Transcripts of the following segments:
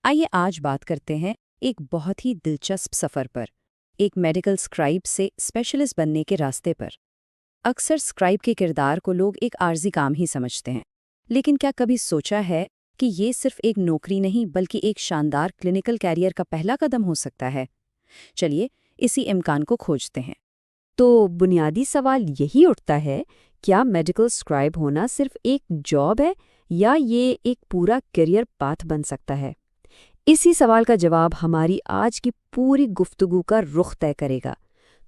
आइए आज बात करते हैं एक बहुत ही दिलचस्प सफ़र पर, एक मेडिकल स्क्राइब से स्पेशलिस्ट बनने के रास्ते पर। अक्सर स्क्राइब के किरदार को लोग एक आर्जी काम ही समझते हैं, लेकिन क्या कभी सोचा है कि ये सिर्फ एक नौकरी नहीं बल्कि एक शानदार क्लिनिकल कैरियर का पहला कदम हो सकता है? चलिए इसी इम्कान को खोजते हैं। तो बुनियादी सवाल यही उठता है, क्या मेडिकल स्क्राइब होना सिर्फ एक जॉब है या ये एक पूरा करियर पाथ बन सकता है? इसी सवाल का जवाब हमारी आज की पूरी गुफ्तगू का रुख तय करेगा।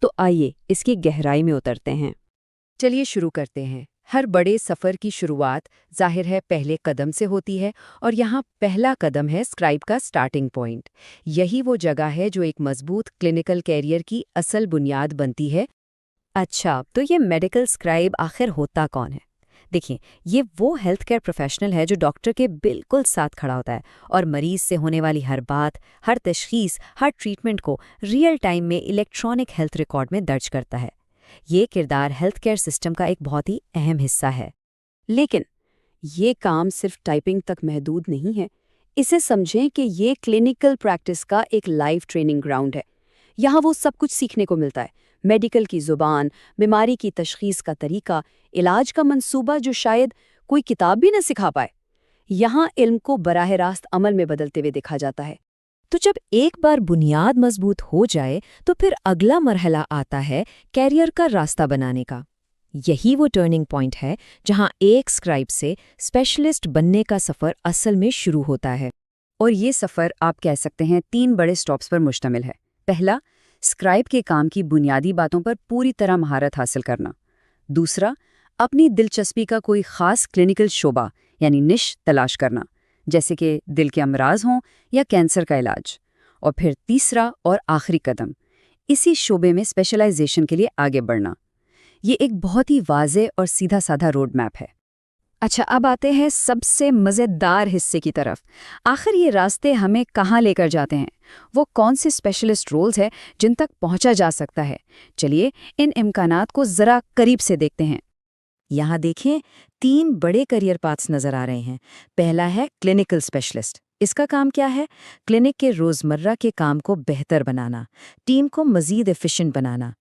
तो आइए इसकी गहराई में उतरते हैं। चलिए शुरू करते हैं। हर बड़े सफ़र की शुरुआत जाहिर है पहले कदम से होती है, और यहाँ पहला कदम है स्क्राइब का स्टार्टिंग पॉइंट। यही वो जगह है जो एक मजबूत क्लिनिकल कैरियर की असल बुनियाद बनती है। अच्छा, तो ये मेडिकल स्क्राइब आखिर होता कौन है? देखिए, ये वो हेल्थ केयर प्रोफेशनल है जो डॉक्टर के बिल्कुल साथ खड़ा होता है और मरीज से होने वाली हर बात, हर तशखीस, हर ट्रीटमेंट को रियल टाइम में इलेक्ट्रॉनिक हेल्थ रिकॉर्ड में दर्ज करता है। ये किरदार हेल्थ केयर सिस्टम का एक बहुत ही अहम हिस्सा है। लेकिन ये काम सिर्फ टाइपिंग तक महदूद नहीं है। इसे समझें कि ये क्लिनिकल प्रैक्टिस का एक लाइव ट्रेनिंग ग्राउंड है। यहाँ वो सब कुछ सीखने को मिलता है। मेडिकल की ज़ुबान, बीमारी की तशखीस का तरीका, इलाज का मंसूबा जो शायद कोई किताब भी न सिखा पाए। यहाँ इल्म को बराह रास्त अमल में बदलते हुए देखा जाता है। तो जब एक बार बुनियाद मजबूत हो जाए तो फिर अगला मरहला आता है कैरियर का रास्ता बनाने का। यही वो टर्निंग पॉइंट है जहां एक स्क्राइब से स्पेशलिस्ट बनने का सफ़र असल में शुरू होता है। और ये सफ़र आप कह सकते हैं 3 बड़े स्टॉप्स पर मुश्तमिल है। पहला, स्क्राइब के काम की बुनियादी बातों पर पूरी तरह महारत हासिल करना। दूसरा, अपनी दिलचस्पी का कोई ख़ास क्लिनिकल शोबा यानी निश तलाश करना, जैसे कि दिल के अमराज हों या कैंसर का इलाज। और फिर तीसरा और आखिरी कदम, इसी शोबे में स्पेशलाइजेशन के लिए आगे बढ़ना। ये एक बहुत ही वाज़ेह और सीधा साधा रोड मैप है। अच्छा, अब आते हैं सबसे मज़ेदार हिस्से की तरफ। आखिर ये रास्ते हमें कहाँ लेकर जाते हैं? वो कौन से स्पेशलिस्ट रोल्स हैं जिन तक पहुंचा जा सकता है? चलिए इन इम्कानात को ज़रा करीब से देखते हैं। यहाँ देखिए, 3 बड़े करियर पाथ्स नजर आ रहे हैं। पहला है क्लिनिकल स्पेशलिस्ट। इसका काम क्या है? क्लिनिक के रोजमर्रा के काम को बेहतर बनाना, टीम को मजीद एफिशिएंट बनाना।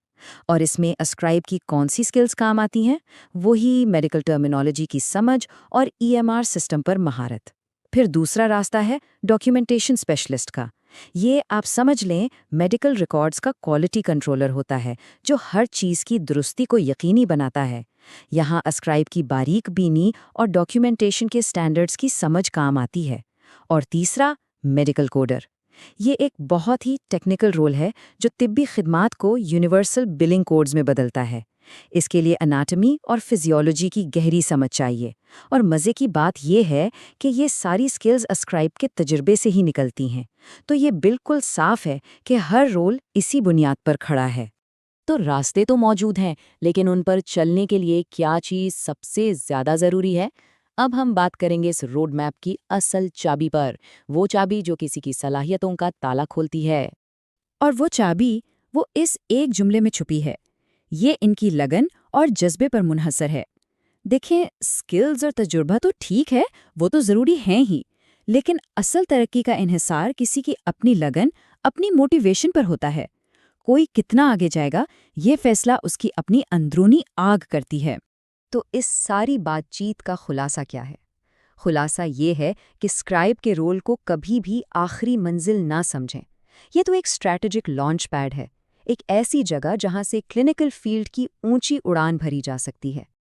और इसमें अस्क्राइब की कौन सी स्किल्स काम आती हैं? वही मेडिकल टर्मिनोलॉजी की समझ और ईएमआर सिस्टम पर महारत। फिर दूसरा रास्ता है डॉक्यूमेंटेशन स्पेशलिस्ट का। ये आप समझ लें मेडिकल रिकॉर्ड्स का क्वालिटी कंट्रोलर होता है, जो हर चीज़ की दुरुस्ती को यकीनी बनाता है। यहाँ अस्क्राइब की बारीक बीनी और डॉक्यूमेंटेशन के स्टैंडर्ड्स की समझ काम आती है। और तीसरा, मेडिकल कोडर। ये एक बहुत ही टेक्निकल रोल है जो तिब्बी खिदमात को यूनिवर्सल बिलिंग कोड्स में बदलता है। इसके लिए एनाटॉमी और फिजियोलॉजी की गहरी समझ चाहिए। और मज़े की बात यह है कि ये सारी स्किल्स अस्क्राइब के तजुर्बे से ही निकलती हैं। तो ये बिल्कुल साफ है कि हर रोल इसी बुनियाद पर खड़ा है। तो रास्ते तो मौजूद हैं, लेकिन उन पर चलने के लिए क्या चीज़ सबसे ज़्यादा ज़रूरी है? अब हम बात करेंगे इस रोड मैप की असल चाबी पर, वो चाबी जो किसी की सलाहियतों का ताला खोलती है। और वो चाबी वो इस एक जुमले में छुपी है। ये इनकी लगन और जज्बे पर मुनहसर है। देखें, स्किल्स और तजुर्बा तो ठीक है, वो तो ज़रूरी हैं ही, लेकिन असल तरक्की का इन्हिसार किसी की अपनी लगन, अपनी मोटिवेशन पर होता है। कोई कितना आगे जाएगा, ये फैसला उसकी अपनी अंदरूनी आग करती है। तो इस सारी बातचीत का खुलासा क्या है? खुलासा ये है कि स्क्राइब के रोल को कभी भी आखिरी मंजिल ना समझें। ये तो एक स्ट्रैटेजिक लॉन्च पैड है, एक ऐसी जगह जहां से क्लिनिकल फील्ड की ऊंची उड़ान भरी जा सकती है।